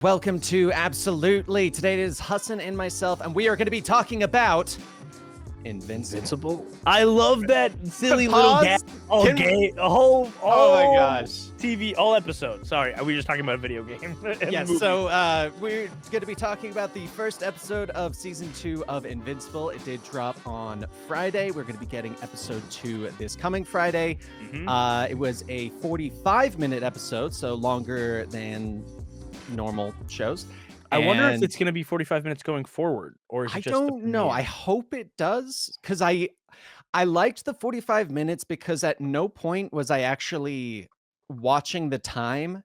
Welcome to Absolutely. Today it is Hassan and myself, and we are going to be talking about Invincible. I love that silly little Pause. all Can- game, a whole Oh my gosh. TV, all episode. Sorry, we were just talking about a video game. and Yes, movie. so we're going to be talking about the first episode of Season 2 of Invincible. It did drop on Friday. We're going to be getting episode 2 this coming Friday. It was a 45-minute episode, so longer than normal shows. I wonder if it's going to be 45 minutes going forward, or is it I just don't know. I hope it does, because I liked the 45 minutes because at no point was I actually watching the time.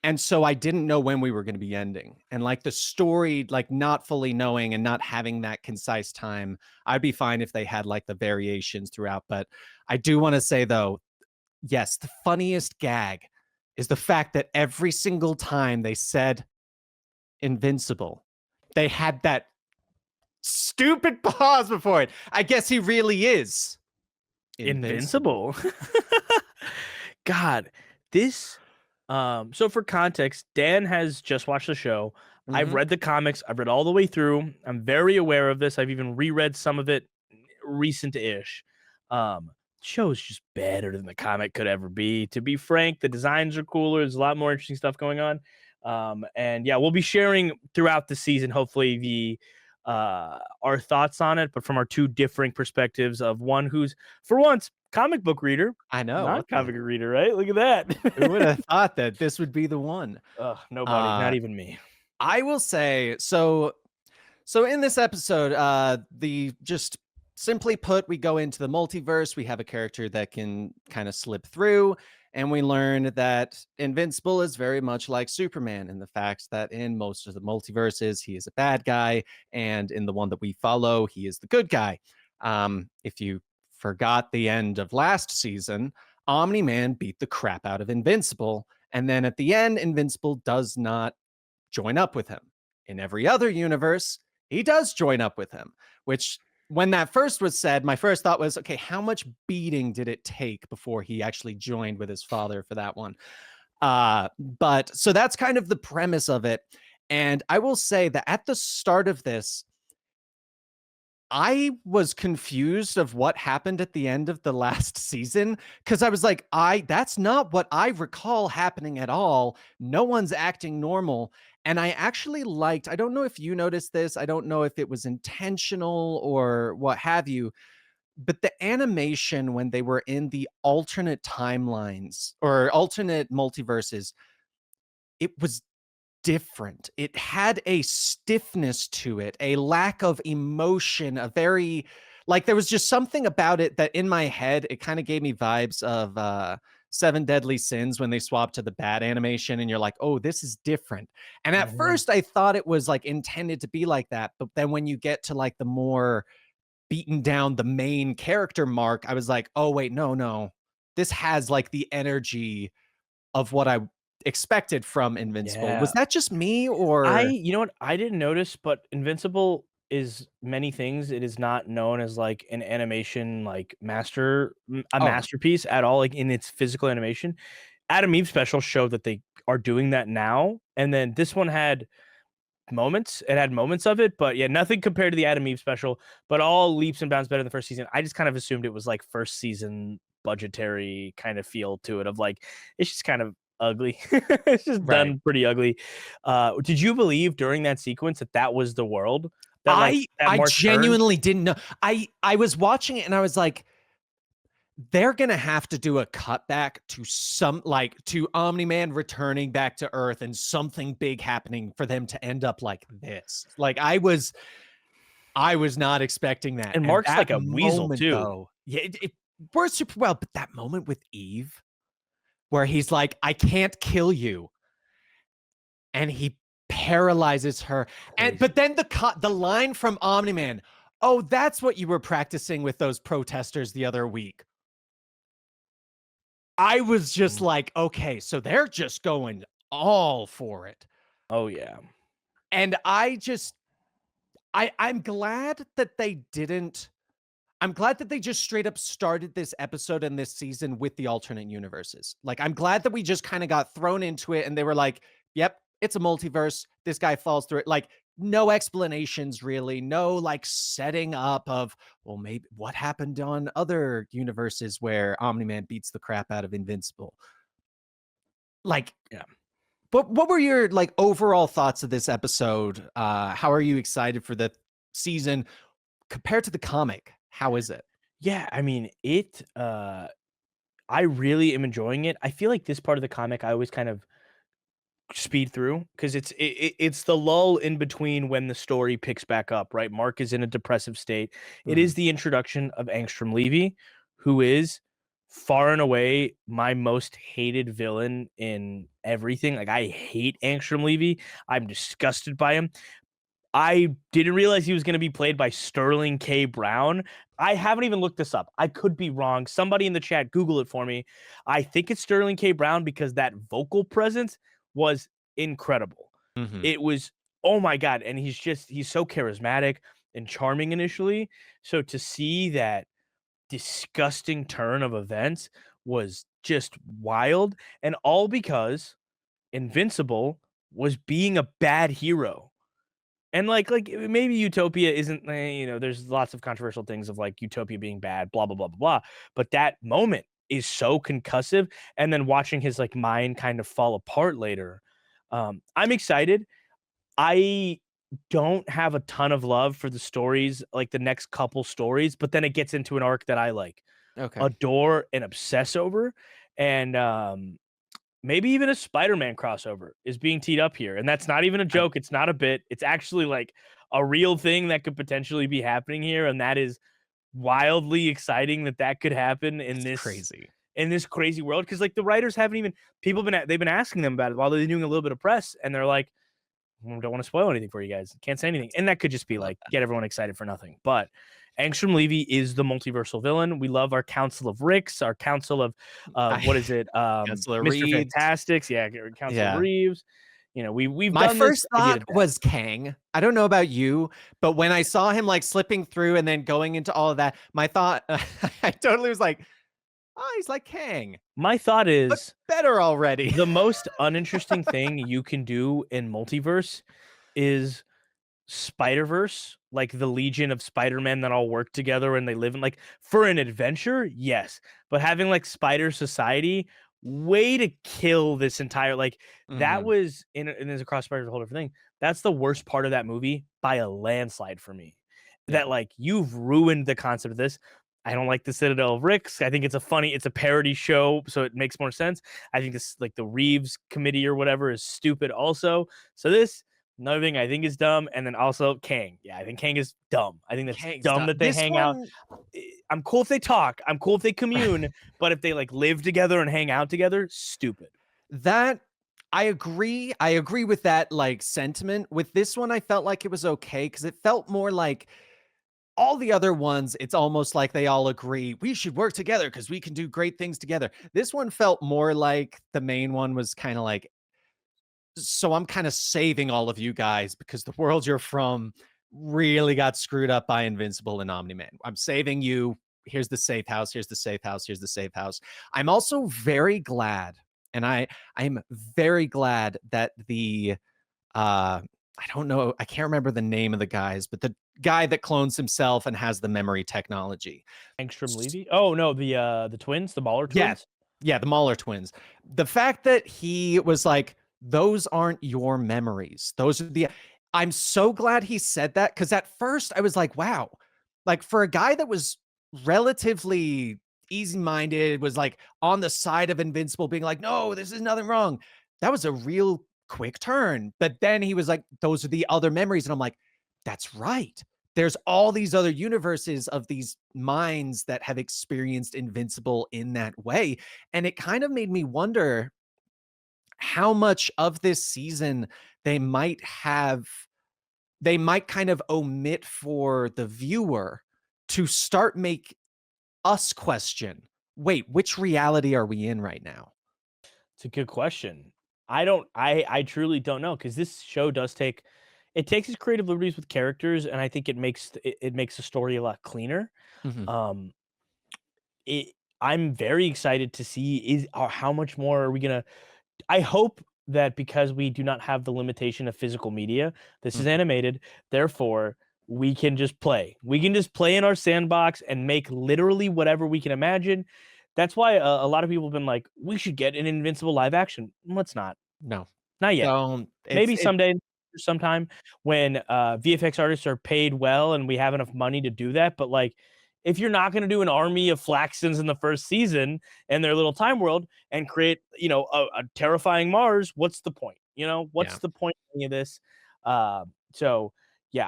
And so I didn't know when we were going to be ending. And like the story, like not fully knowing and not having that concise time, I'd be fine if they had like the variations throughout. But I do want to say, though, yes, the funniest gag is the fact that every single time they said Invincible, they had that stupid pause before it. I guess he really is Invincible. God, this. So for context, Dan has just watched the show. I've read the comics. I've read all the way through. I'm very aware of this. I've even reread some of it recent-ish. Show's just better than the comic could ever be. To be frank, the designs are cooler. There's a lot more interesting stuff going on. And yeah, we'll be sharing throughout the season, hopefully, the our thoughts on it, but from our two different perspectives of one who's, for once, comic book reader. I know. Not comic book reader, right? Look at that. Who would have thought that this would be the one? Nobody, not even me. I will say, so in this episode, the just simply put, we go into the multiverse. We have a character that can kind of slip through, and we learn that Invincible is very much like Superman in the fact that in most of the multiverses, he is a bad guy, and in the one that we follow, he is the good guy. If you forgot the end of last season, Omni-Man beat the crap out of Invincible, and then at the end, Invincible does not join up with him. In every other universe, he does join up with him, which when that first was said, my first thought was, okay, how much beating did it take before he actually joined with his father for that one? But so that's kind of the premise of it. And I will say that at the start of this, I was confused of what happened at the end of the last season, because I was like, that's not what I recall happening at all. No one's acting normal. And I actually liked, I don't know if you noticed this, I don't know if it was intentional or what have you, but the animation when they were in the alternate timelines or alternate multiverses, it was different. It had a stiffness to it, a lack of emotion, a very, like, there was just something about it that in my head, it kind of gave me vibes of Seven Deadly Sins when they swapped to the bad animation and you're like, oh, this is different. And at first I thought it was like intended to be like that. But then when you get to like the more beaten down, the main character mark, I was like, oh, wait, no. This has like the energy of what I expected from Invincible. Yeah. Was that just me, or You know what? I didn't notice, but Invincible is many things. It is not known as like an animation, like masterpiece at all, like in its physical animation. Adam Eve special showed that they are doing that now. And then this one had moments. It had moments of it, but yeah, nothing compared to the Adam Eve special, but all leaps and bounds better than the first season. I just kind of assumed it was like first season budgetary kind of feel to it of like, it's just kind of ugly. It's just done pretty ugly. Did you believe during that sequence that was the world? That, like, I genuinely didn't know. I was watching it and I was like, they're gonna have to do a cutback to to Omni-Man returning back to Earth and something big happening for them to end up like this. Like I was not expecting that. And Mark's like a weasel too. Though, yeah, it works super well, but that moment with Eve where he's like, I can't kill you, and he paralyzes her. And but then the line from Omni-Man, oh, that's what you were practicing with those protesters the other week. I was just like, okay, so they're just going all for it. Oh yeah. And I'm glad that they didn't. I'm glad that they just straight up started this episode and this season with the alternate universes. Like, I'm glad that we just kind of got thrown into it and they were like, yep, it's a multiverse. This guy falls through it. Like, no explanations really, no like setting up of, well, maybe what happened on other universes where Omni-Man beats the crap out of Invincible. Like, Yeah. but what were your like overall thoughts of this episode? How are you excited for the season compared to the comic? How is it? Yeah, I mean, I really am enjoying it. I feel like this part of the comic I always kind of speed through because it's the lull in between when the story picks back up, right? Mark is in a depressive state. It Mhm. is the introduction of Angstrom Levy, who is far and away my most hated villain in everything. Like I hate Angstrom Levy. I'm disgusted by him. I didn't realize he was going to be played by Sterling K. Brown. I haven't even looked this up. I could be wrong. Somebody in the chat, Google it for me. I think it's Sterling K. Brown because that vocal presence was incredible. Mhm. It was, oh my God. And he's so charismatic and charming initially. So to see that disgusting turn of events was just wild. And all because Invincible was being a bad hero. And like maybe Utopia isn't, there's lots of controversial things of like Utopia being bad, blah blah blah blah blah. But that moment is so concussive, and then watching his like mind kind of fall apart later. I'm excited. I don't have a ton of love for the stories, like the next couple stories, but then it gets into an arc that I like Okay. adore and obsess over, and maybe even a Spider-Man crossover is being teed up here, and that's not even a I joke, it's not a bit, it's actually, like, a real thing that could potentially be happening here, and that is wildly exciting that that could happen It's crazy. in this crazy world. Because like, the writers haven't even people been they've been asking them about it while they're doing a little bit of press, and they're like, don't want to spoil anything for you guys. Can't say anything. And that could just I be love like that. get everyone excited for nothing. But Angstrom Levy is the multiversal villain. We love our Council of Ricks, our Council of I what is it? Counselor Mr. Reeds. Fantastics. Yeah, Council of Yeah. Reeves. We've My done this first idea to thought death. was Kang. I don't know about you, but when I saw him like slipping through and then going into all of that, my thought I totally was like, "Oh, he's like Kang, My thought but is better already." the most uninteresting thing you can do in multiverse is Spider-Verse, like the Legion of Spider-Man that all work together and they live in like for an adventure, yes. But having like Spider Society, way to kill this entire like that Mhm. was in there's a crossfire a whole different thing. That's the worst part of that movie by a landslide for me. Yeah. That like you've ruined the concept of this. I don't like the Citadel of Ricks. I think it's a parody show, so it makes more sense. I think this like the Reeves committee or whatever is stupid also. So this another thing I think is dumb, and then also Kang. Yeah, I think Kang is dumb. I think that's Kang's dumb done. that they This hang out. one I'm cool if they talk. I'm cool if they commune, but if they like live together and hang out together, stupid. that I agree. I agree with that like sentiment. With this one, I felt like it was okay because it felt more like all the other ones, it's almost like they all agree we should work together because we can do great things together. This one felt more like the main one was kind of like, so I'm kind of saving all of you guys because the world you're from really got screwed up by Invincible and Omni-Man. I'm saving you. Here's the safe house. Here's the safe house. Here's the safe house. I'm also very glad, and I'm very glad that the I don't know, I can't remember the name of the guys, but the guy that clones himself and has the memory technology. Angstrom S- Levy. Oh no, the twins, the Baller Yeah, twins. yeah, the Mahler twins. The fact that he was like, those aren't your memories. Those are the I'm so glad he said that because at first I was like, wow, like for a guy that was relatively easy minded, was like on the side of Invincible, being like, no, this is nothing wrong. That was a real quick turn. But then he was like, those are the other memories. And I'm like, that's right. There's all these other universes of these minds that have experienced Invincible in that way. And it kind of made me wonder how much of this season they might have they might kind of omit for the viewer to start make us question, wait, which reality are we in right now? It's a good question. I truly don't know because this show does take it takes its creative liberties with characters, and I think it makes the story a lot cleaner. Mhm. Um, it I'm very excited to see is how much more are we gonna I hope that because we do not have the limitation of physical media, this is Mhm. animated, therefore we can just play. We can just play in our sandbox and make literally whatever we can imagine. That's why a lot of people have been like, we should get an Invincible live action. Let's not. No. Not yet. Don't. Maybe It someday, sometime when VFX artists are paid well and we have enough money to do that. But like, if you're not going to do an army of Flaxtons in the first season and their little time world and create, a terrifying Mars, what's the point? yeah. What's the point of any of this? So yeah,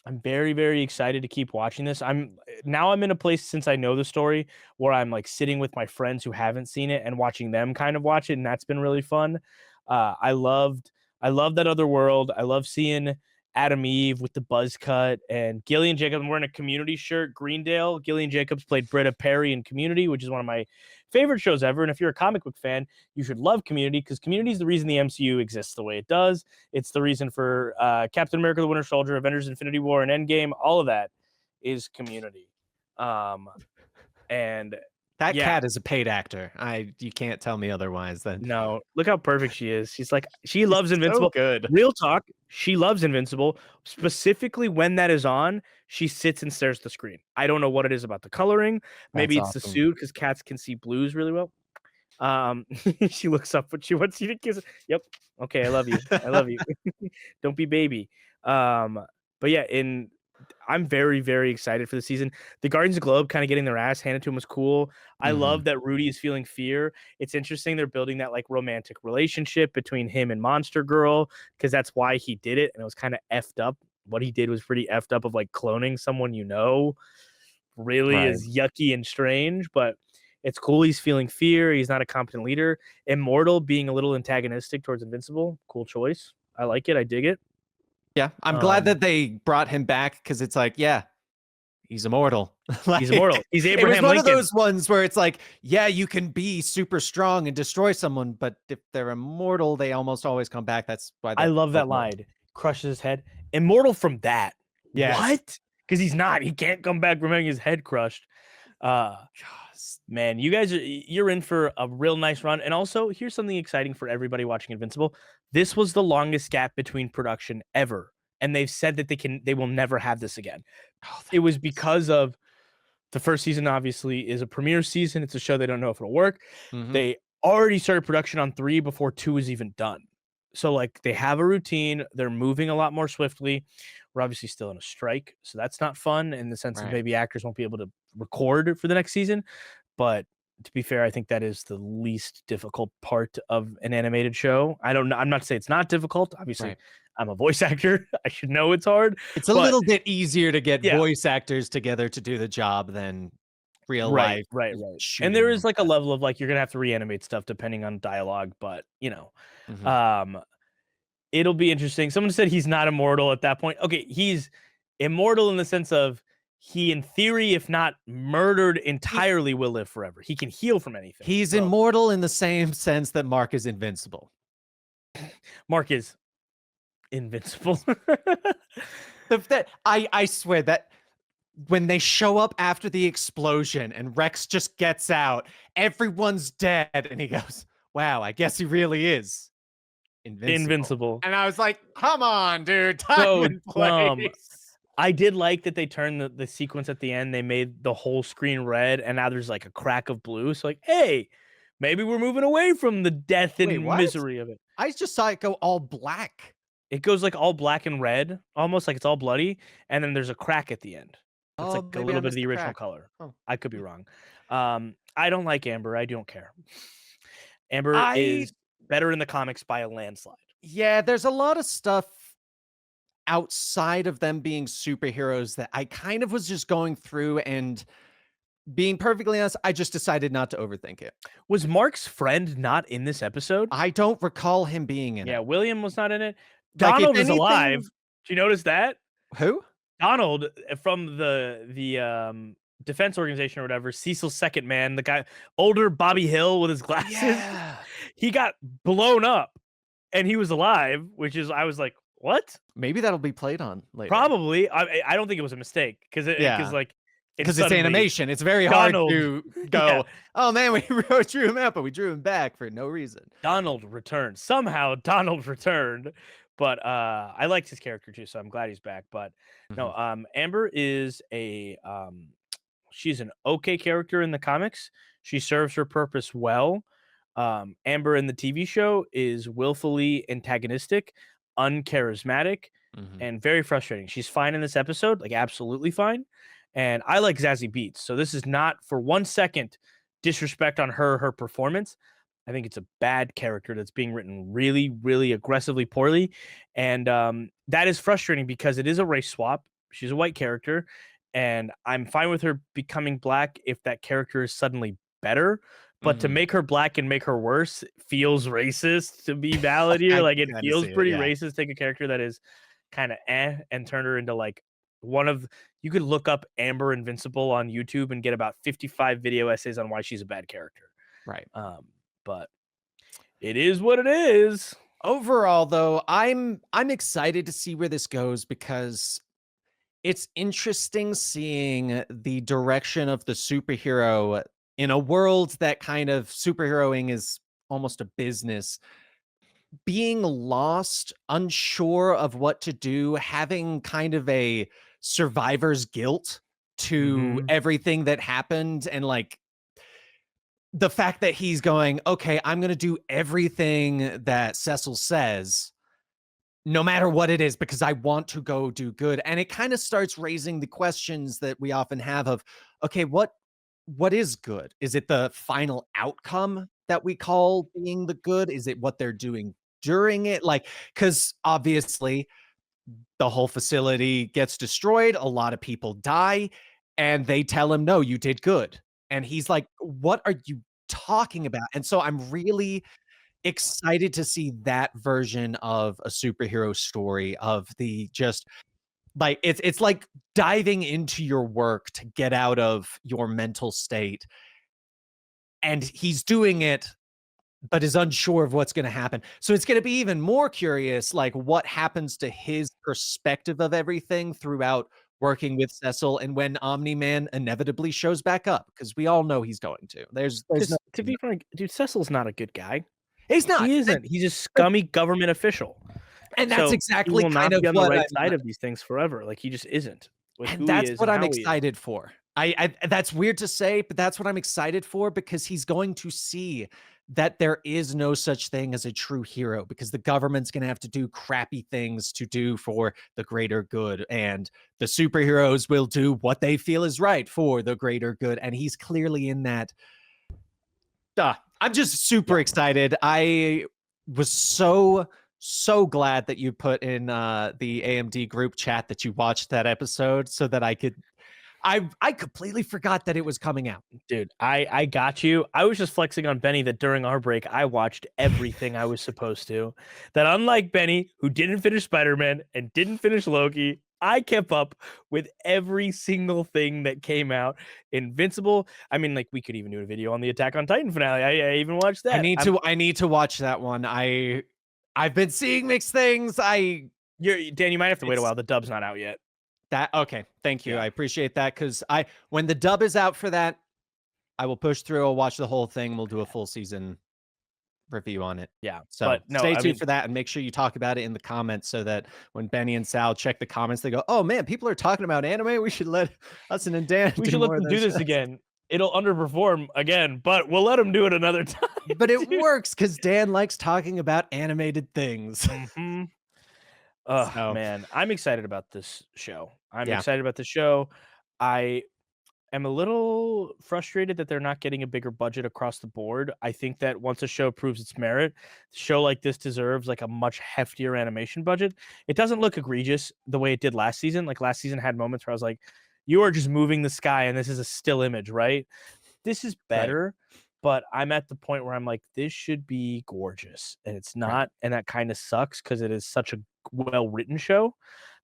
I'm very, very excited to keep watching this. I'm in a place since I know the story where I'm like sitting with my friends who haven't seen it and watching them kind of watch it, and that's been really fun. I love that other world. I love seeing Adam Eve with the buzz cut and Gillian Jacobs. I'm wearing a Community shirt. Greendale. Gillian Jacobs played Britta Perry in Community, which is one of my favorite shows ever. And if you're a comic book fan, you should love Community because Community is the reason the MCU exists the way it does. It's the reason for Captain America: The Winter Soldier, Avengers: Infinity War, and Endgame. All of that is Community. And That yeah, cat is a paid actor. You can't tell me otherwise then. no, look how perfect she is. She's like, she She's loves so Invincible. good. Real talk, she loves Invincible. Specifically, when that is on, she sits and stares at the screen. I don't know what it is about the coloring. That's Maybe it's the awesome. suit because cats can see blues really well. Um, she looks up when she wants you to kiss. Yep. Okay, I love you. I love you. Don't be baby. Um, but yeah, I'm very, very excited for the season. The Guardians of the Globe kind of getting their ass handed to him was cool. I Mhm. love that Rudy is feeling fear. It's interesting they're building that like romantic relationship between him and Monster Girl because that's why he did it, and it was kind of effed up. What he did was pretty effed up of like cloning someone really Right. is yucky and strange, but it's cool. He's feeling fear. He's not a competent leader. Immortal being a little antagonistic towards Invincible. Cool choice. I like it. I dig it. Yeah, I'm glad Um, that they brought him back because it's like, yeah, he's immortal. he's Like, immortal. He's it was Abraham one of Lincoln. those ones where it's like, yeah, you can be super strong and destroy someone, but if they're immortal, they almost always come back. That's why I they're love called that immortal. line. Crushes his head. Immortal from that. Yes. What? Because he's not. He can't come back from having his head crushed. Uh, Yes. Man, you're in for a real nice run. And also, here's something exciting for everybody watching Invincible. This was the longest gap between production ever. And they've said that they will never have this again. Oh, It thank was goodness. because of the first season, obviously, is a premiere season. It's a show they don't know if it'll work. Mhm. They already started production on 3 before 2 is even done. So, like, they have a routine. They're moving a lot more swiftly. We're obviously still in a strike, so that's not fun in the sense of Right. maybe actors won't be able to record for the next season. But to be fair, I think that is the least difficult part of an animated show. I don't know. I'm not saying it's not difficult. Obviously, Right. I'm a voice actor. I should know it's hard, It's a but little bit easier to get yeah, voice actors together to do the job than real right, life right, right. And there shooting is like like a that. level of like you're gonna have to reanimate stuff depending on dialogue, but Mhm. um, it'll be interesting. Someone said he's not immortal at that point. Okay, he's immortal in the sense of he, in theory, if not murdered He entirely, will live forever. He can heal from anything. he's So immortal in the same sense that Mark is invincible. Mark is invincible. That I swear that when they show up after the explosion and Rex just gets out, everyone's dead, and he goes, "Wow, I guess he really is invincible." Invincible. And I was like, "Come on, dude, time So and dumb. place." I did like that they turned the sequence at the end. They made the whole screen red, and now there's like a crack of blue. So like, hey, maybe we're moving away from the death Wait, and what? misery of it. I just saw it go all black. It goes like all black and red, almost like it's all bloody, and then there's a crack at the end. That's like Oh, a maybe I little bit of missed the the original crack. color. Oh. I could be wrong. I don't like Amber. I don't care. Amber I is better in the comics by a landslide. Yeah, there's a lot of stuff outside of them being superheroes that I kind of was just going through, and being perfectly honest, I just decided not to overthink it. Was Mark's friend not in this episode? I don't recall him being in Yeah, it. William was not in it. Like, if Donald is alive. anything. Do you notice that? Who? Donald from the defense organization or whatever, Cecil's second man, the guy older Bobby Hill with his glasses, Yeah. he got blown up and he was alive, which is I was like, "What?" Maybe that'll be played on later. Probably. I don't think it was a mistake because Yeah. like and Because it's suddenly animation. It's very hard Donald, to yeah, go, oh man, we drew him out, but we drew him back for no reason. Donald returned. Somehow Donald returned. But I liked his character too, so I'm glad he's back. But Mhm. no, Amber is a she's an okay character in the comics. She serves her purpose well. Amber in the TV show is willfully antagonistic, uncharismatic, Mhm. and very frustrating. She's fine in this episode, like absolutely fine. And I like Zazie Beetz. So this is not for 1 second disrespect on her performance. I think it's a bad character that's being written really, really aggressively poorly. And that is frustrating because it is a race swap. She's a white character. And I'm fine with her becoming black if that character is suddenly better. But to Mhm. make her black and make her worse feels racist to be valid here. I Like can it kinda feels see it, pretty yeah. racist. Take a character that is kind of and turn her into like one of you could look up Amber Invincible on YouTube and get about 55 video essays on why she's a bad character. Right. But it is what it is. Overall, though, I'm excited to see where this goes because it's interesting seeing the direction of the superhero in a world that kind of superheroing is almost a business. Being lost, unsure of what to do, having kind of a survivor's guilt to Mhm. everything that happened, and like the fact that he's going, okay, I'm going to do everything that Cecil says, no matter what it is, because I want to go do good. And it kind of starts raising the questions that we often have of, okay, what is good? Is it the final outcome that we call being the good? Is it what they're doing during it? Like, because obviously the whole facility gets destroyed, a lot of people die, and they tell him, no, you did good. And he's like, what are you talking about? And so I'm really excited to see that version of a superhero story of the just like it's like diving into your work to get out of your mental state, and he's doing it but is unsure of what's going to happen. So it's going to be even more curious like what happens to his perspective of everything throughout working with Cecil, and when Omni-Man inevitably shows back up, because we all know he's going to. There's no Because to getting be frank, dude, Cecil's not a good guy. he's not. He isn't. He's a But scummy government official. and that's So he exactly will kind not of be on the what right I'm side of these things forever. Like he just isn't with and who he that's is what and I'm how he is. excited for. I that's weird to say, but that's what I'm excited for, because he's going to see that there is no such thing as a true hero, because the government's going to have to do crappy things to do for the greater good, and the superheroes will do what they feel is right for the greater good, and he's clearly in that. I'm just super Yeah. excited. I was so glad that you put in the AMD group chat that you watched that episode so that I could I completely forgot that it was coming out. Dude, I got you. I was just flexing on Benny that during our break, I watched everything I was supposed to. That unlike Benny, who didn't finish Spider-Man and didn't finish Loki, I kept up with every single thing that came out. Invincible. I mean, like we could even do a video on the Attack on Titan finale. I even watched that. I need to watch that one. I've been seeing mixed things. Dan, you might have to wait a It's while. The dub's not out yet. that okay. Thank you. Yeah. I appreciate that, cuz I when the dub is out for that, I will push through. I'll watch the whole thing. We'll do a full season review on it. Yeah. So But no, stay I tuned mean, for that, and make sure you talk about it in the comments so that when Benny and Sal check the comments, they go, "Oh man, people are talking about anime. We should let Hudson and Dan we do should let more of them do those." this again. It'll underperform again, but we'll let them do it another time. But it Dude. works because Dan likes talking about animated things. Mm-hmm. Oh So man, I'm excited about this show. I'm yeah, excited about the show. I am a little frustrated that they're not getting a bigger budget across the board. I think that once a show proves its merit, a show like this deserves like a much heftier animation budget. It doesn't look egregious the way it did last season. Like last season had moments where I was like, you are just moving the sky and this is a still image, right? This is right, better, but I'm at the point where I'm like, this should be gorgeous, and it's right, not, and that kind of sucks because it is such a well written show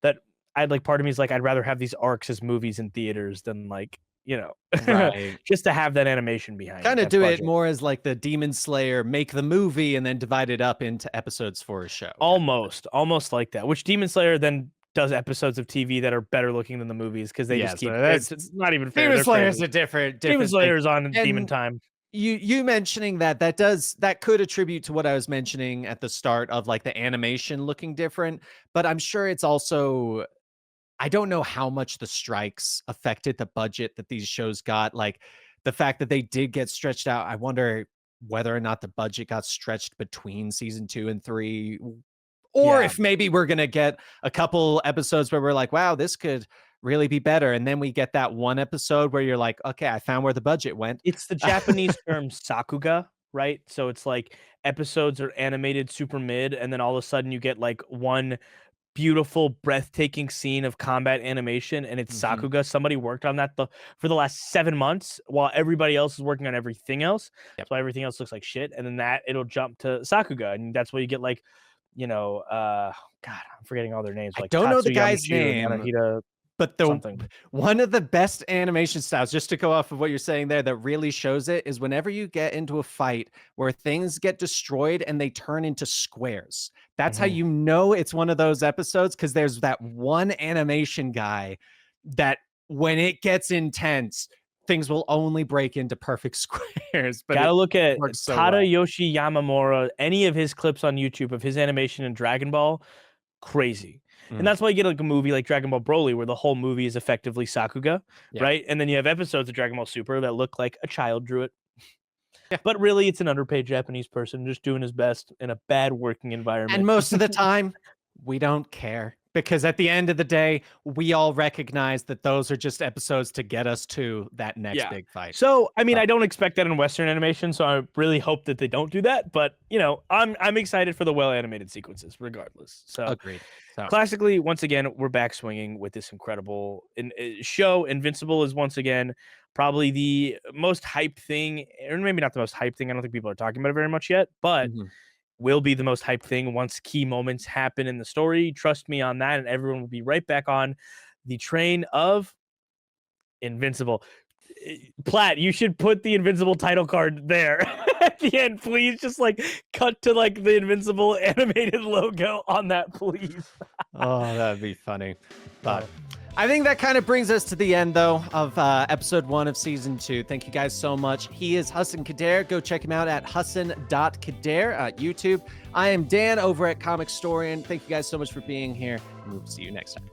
that I'd like. Part of me is like, I'd rather have these arcs as movies in theaters than like right. just to have that animation behind it, Kind of that do it budget. more as like the Demon Slayer, make the movie and then divide it up into episodes for a show. Almost like that. Which Demon Slayer then does episodes of TV that are better looking than the movies because they Yeah, just so keep that's it's not even fair. Demon They're Slayer is crazy. a different Demon thing. Slayer is on Demon And Time. you mentioning that could attribute to what I was mentioning at the start of like the animation looking different, but I'm sure it's also I don't know how much the strikes affected the budget that these shows got. Like the fact that they did get stretched out, I wonder whether or not the budget got stretched between season 2 and 3, or Yeah. if maybe we're gonna get a couple episodes where we're like, wow, this could really be better. And then we get that one episode where you're like, okay, I found where the budget went. It's the Japanese term sakuga, right? So it's like episodes are animated super mid, and then all of a sudden you get like one beautiful, breathtaking scene of combat animation, and it's Mhm. sakuga. Somebody worked on that for the last 7 months while everybody else is working on everything else. Yep. So everything else looks like shit, and then that it'll jump to sakuga, and that's where you get like, you know, God, I'm forgetting all their names, I like don't know the Tatsu guy's Yamashi or name, Yanahida but the something. one of the best animation styles, just to go off of what you're saying there, that really shows it is whenever you get into a fight where things get destroyed and they turn into squares. That's how Mhm. you know it's one of those episodes because there's that one animation guy that when it gets intense, things will only break into perfect squares, but Gotta it look at works so well. Tadayoshi Yamamura, any of his clips on YouTube of his animation in Dragon Ball, crazy. And Mm, that's why you get like a movie like Dragon Ball Broly, where the whole movie is effectively Sakuga, yeah. right? And then you have episodes of Dragon Ball Super that look like a child drew it. Yeah. But really, it's an underpaid Japanese person just doing his best in a bad working And environment. most of the time, we don't care because at the end of the day, we all recognize that those are just episodes to get us to that next Yeah. big fight. So, I mean, So, I don't expect that in Western animation, so I really hope that they don't do that. But I'm excited for the well animated sequences, regardless. So, agreed. So, classically, once again, we're back swinging with this incredible show. Invincible is once again probably the most hyped thing, or maybe not the most hyped thing. I don't think people are talking about it very much yet, but mhm. will be the most hyped thing once key moments happen in the story. Trust me on that, and everyone will be right back on the train of Invincible. Platt, you should put the Invincible title card there at the end, please. Just like cut to like the Invincible animated logo on that, please. Oh, that'd be funny. But Uh, I think that kind of brings us to the end, though, of episode 1 of season 2. Thank you guys so much. He is Hassan Kader. Go check him out at Hassan.Kader at YouTube. I am Dan over at Comic Storian. Thank you guys so much for being here, and we'll see you next time.